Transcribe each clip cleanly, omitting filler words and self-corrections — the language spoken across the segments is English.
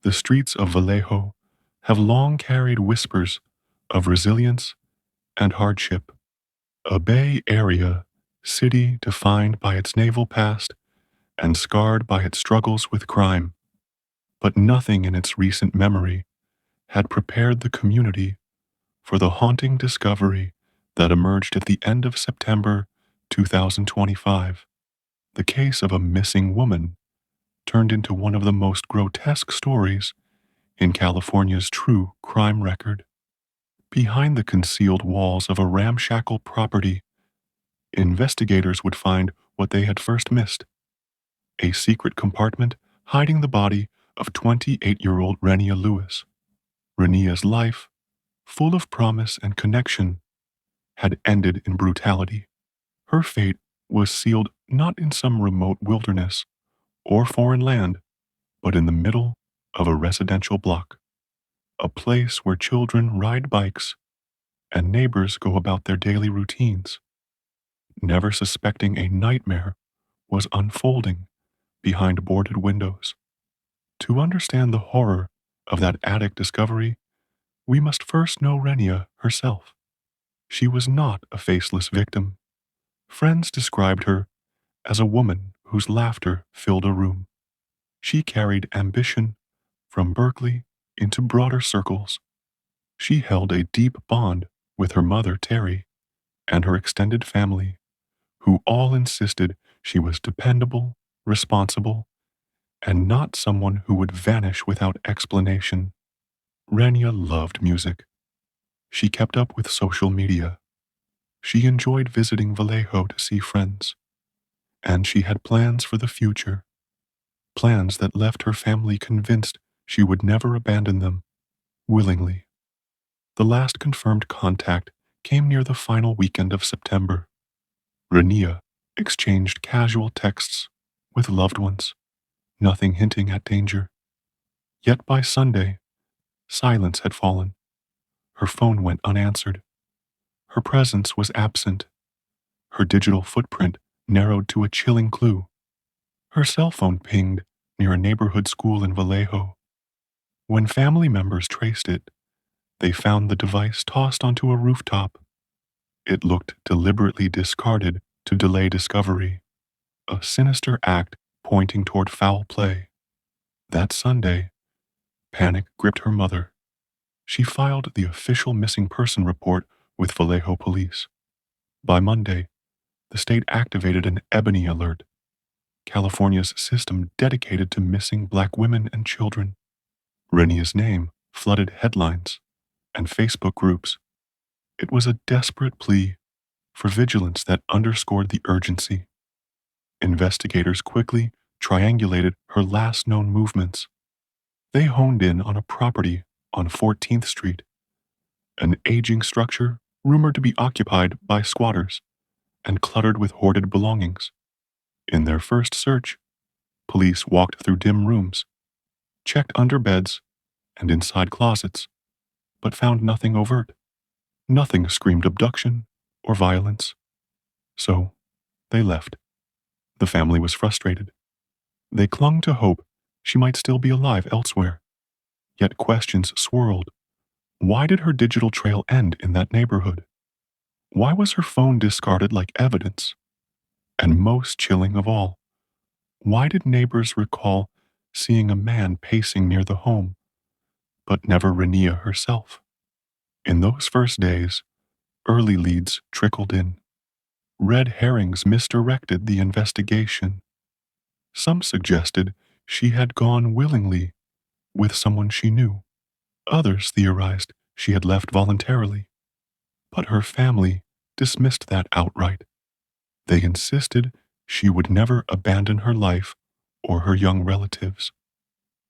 The streets of Vallejo have long carried whispers of resilience and hardship. A Bay Area city defined by its naval past and scarred by its struggles with crime. But nothing in its recent memory had prepared the community for the haunting discovery that emerged at the end of September 2025. The case of a missing woman turned into one of the most grotesque stories in California's true crime record. Behind the concealed walls of a ramshackle property, investigators would find what they had first missed: a secret compartment hiding the body of 28-year-old Renia Lewis. Renea's life, full of promise and connection, had ended in brutality. Her fate was sealed not in some remote wilderness or foreign land, but in the middle of a residential block, a place where children ride bikes and neighbors go about their daily routines, never suspecting a nightmare was unfolding behind boarded windows. To understand the horror of that attic discovery, we must first know Renia herself. She was not a faceless victim. Friends described her as a woman whose laughter filled a room. She carried ambition from Berkeley into broader circles. She held a deep bond with her mother, Terry, and her extended family, who all insisted she was dependable, responsible, and not someone who would vanish without explanation. Renia loved music. She kept up with social media. She enjoyed visiting Vallejo to see friends. And she had plans for the future, plans that left her family convinced she would never abandon them, willingly. The last confirmed contact came near the final weekend of September. Renia exchanged casual texts with loved ones, nothing hinting at danger. Yet by Sunday, silence had fallen. Her phone went unanswered. Her presence was absent. Her digital footprint narrowed to a chilling clue. Her cell phone pinged near a neighborhood school in Vallejo. When family members traced it, they found the device tossed onto a rooftop. It looked deliberately discarded to delay discovery, a sinister act pointing toward foul play. That Sunday, panic gripped her mother. She filed the official missing person report with Vallejo police. By Monday, the state activated an Ebony Alert, California's system dedicated to missing Black women and children. Renia's name flooded headlines and Facebook groups. It was a desperate plea for vigilance that underscored the urgency. Investigators quickly triangulated her last known movements. They honed in on a property on 14th Street, an aging structure rumored to be occupied by squatters and cluttered with hoarded belongings. In their first search, police walked through dim rooms, checked under beds and inside closets, but found nothing overt. Nothing screamed abduction or violence. So, they left. The family was frustrated. They clung to hope she might still be alive elsewhere. Yet questions swirled. Why did her digital trail end in that neighborhood? Why was her phone discarded like evidence? And most chilling of all, why did neighbors recall seeing a man pacing near the home, but never Renia herself? In those first days, early leads trickled in. Red herrings misdirected the investigation. Some suggested she had gone willingly with someone she knew. Others theorized she had left voluntarily. But her family dismissed that outright. They insisted she would never abandon her life or her young relatives.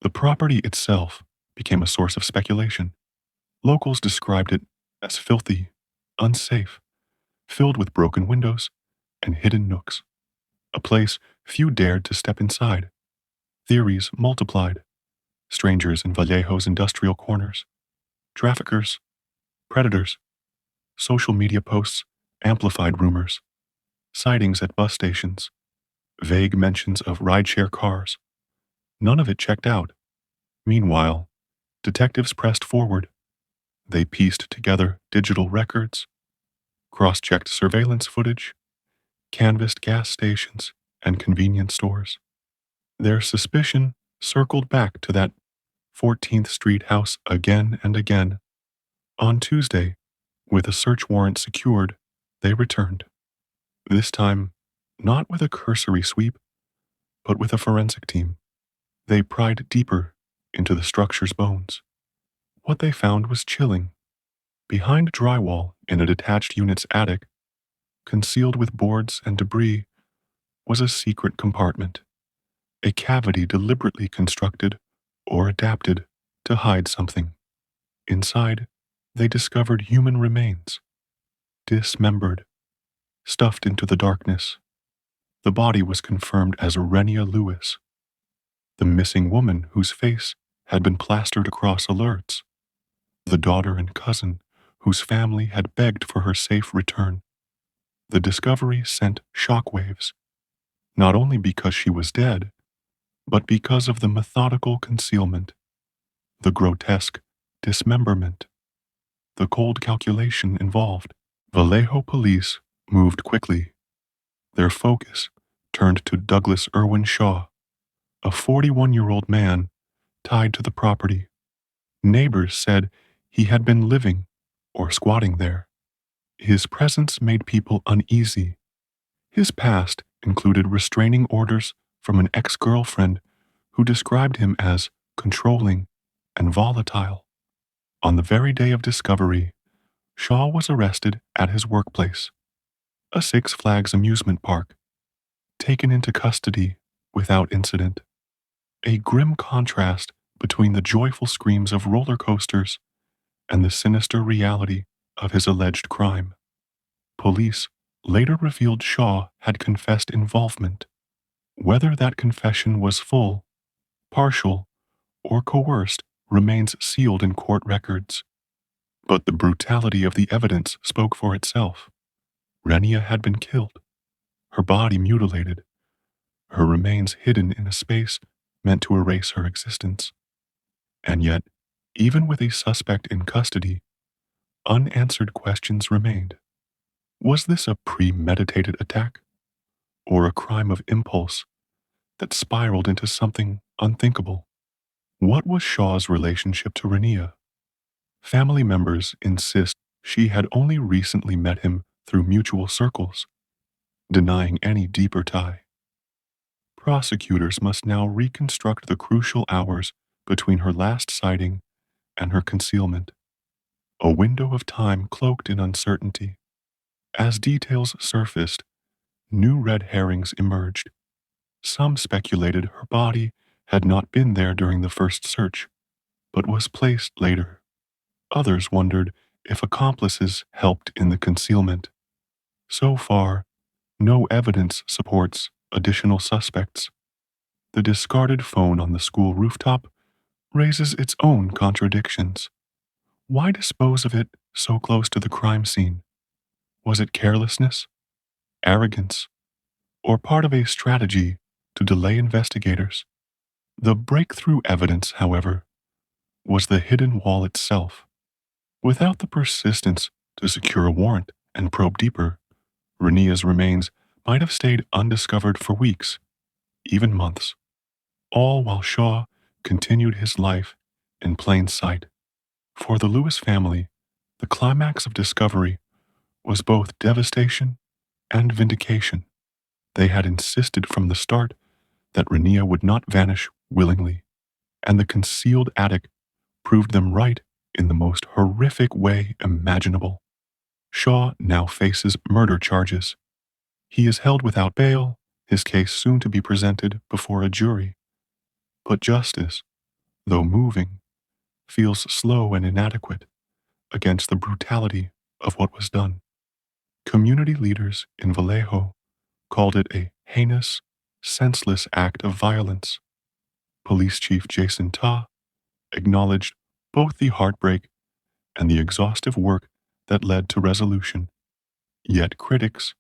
The property itself became a source of speculation. Locals described it as filthy, unsafe, filled with broken windows and hidden nooks, a place few dared to step inside. Theories multiplied: strangers in Vallejo's industrial corners, traffickers, predators. Social media posts amplified rumors: sightings at bus stations, vague mentions of rideshare cars. None of it checked out. Meanwhile, detectives pressed forward. They pieced together digital records, cross-checked surveillance footage, canvassed gas stations and convenience stores. Their suspicion circled back to that 14th Street house again and again. On Tuesday, with a search warrant secured, they returned. This time, not with a cursory sweep, but with a forensic team. They pried deeper into the structure's bones. What they found was chilling. Behind drywall in a detached unit's attic, concealed with boards and debris, was a secret compartment, a cavity deliberately constructed or adapted to hide something. Inside, they discovered human remains, dismembered, stuffed into the darkness. The body was confirmed as Renia Lewis, the missing woman whose face had been plastered across alerts, the daughter and cousin whose family had begged for her safe return. The discovery sent shockwaves, not only because she was dead, but because of the methodical concealment, the grotesque dismemberment, the cold calculation involved. Vallejo police moved quickly. Their focus turned to Douglas Irwin Shaw, a 41-year-old man tied to the property. Neighbors said he had been living or squatting there. His presence made people uneasy. His past included restraining orders from an ex-girlfriend who described him as controlling and volatile. On the very day of discovery, Shaw was arrested at his workplace, a Six Flags amusement park, taken into custody without incident. A grim contrast between the joyful screams of roller coasters and the sinister reality of his alleged crime. Police later revealed Shaw had confessed involvement. Whether that confession was full, partial, or coerced remains sealed in court records. But the brutality of the evidence spoke for itself. Renia had been killed, her body mutilated, her remains hidden in a space meant to erase her existence. And yet, even with a suspect in custody, unanswered questions remained. Was this a premeditated attack, or a crime of impulse that spiraled into something unthinkable? What was Shaw's relationship to Renia? Family members insist she had only recently met him through mutual circles, denying any deeper tie. Prosecutors must now reconstruct the crucial hours between her last sighting and her concealment, a window of time cloaked in uncertainty. As details surfaced, new red herrings emerged. Some speculated her body had not been there during the first search, but was placed later. Others wondered if accomplices helped in the concealment. So far, no evidence supports additional suspects. The discarded phone on the school rooftop raises its own contradictions. Why dispose of it so close to the crime scene? Was it carelessness, arrogance, or part of a strategy to delay investigators? The breakthrough evidence, however, was the hidden wall itself. Without the persistence to secure a warrant and probe deeper, Renea's remains might have stayed undiscovered for weeks, even months, all while Shaw continued his life in plain sight. For the Lewis family, the climax of discovery was both devastation and vindication. They had insisted from the start that Renia would not vanish willingly, and the concealed attic proved them right in the most horrific way imaginable. Shaw now faces murder charges. He is held without bail, his case soon to be presented before a jury. But justice, though moving, feels slow and inadequate against the brutality of what was done. Community leaders in Vallejo called it a heinous, senseless act of violence. Police Chief Jason Ta acknowledged both the heartbreak and the exhaustive work that led to resolution. Yet critics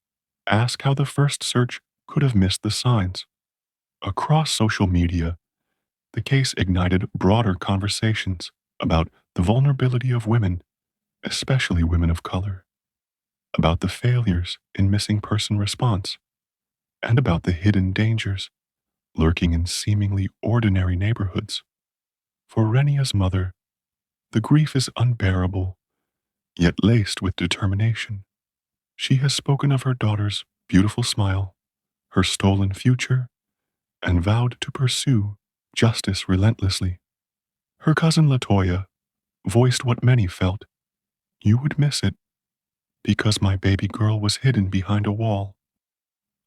ask how the first search could have missed the signs. Across social media, The case ignited broader conversations about the vulnerability of women, especially women of color, about the failures in missing person response, and about the hidden dangers lurking in seemingly ordinary neighborhoods. For Renia's mother, the grief is unbearable, yet laced with determination. She has spoken of her daughter's beautiful smile, her stolen future, and vowed to pursue justice relentlessly. Her cousin Latoya voiced what many felt: "You would miss it because my baby girl was hidden behind a wall,"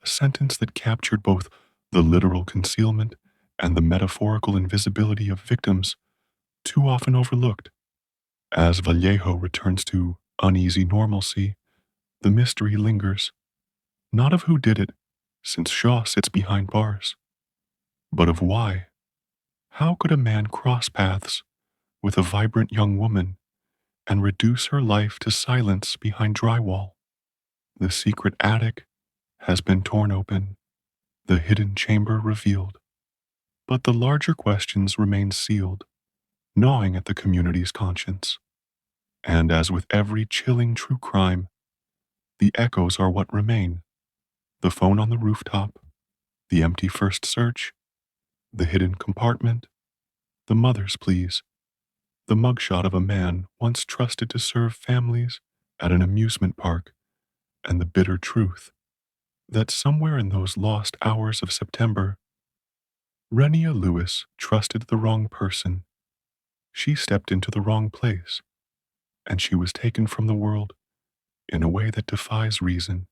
a sentence that captured both the literal concealment and the metaphorical invisibility of victims too often overlooked. As Vallejo returns to uneasy normalcy, the mystery lingers, not of who did it, since Shaw sits behind bars, but of why. How could a man cross paths with a vibrant young woman and reduce her life to silence behind drywall? The secret attic has been torn open, the hidden chamber revealed, but the larger questions remain sealed, gnawing at the community's conscience. And as with every chilling true crime, the echoes are what remain: the phone on the rooftop, the empty first search, the hidden compartment, the mother's pleas, the mugshot of a man once trusted to serve families at an amusement park, and the bitter truth that somewhere in those lost hours of September, Renia Lewis trusted the wrong person. She stepped into the wrong place, and she was taken from the world in a way that defies reason.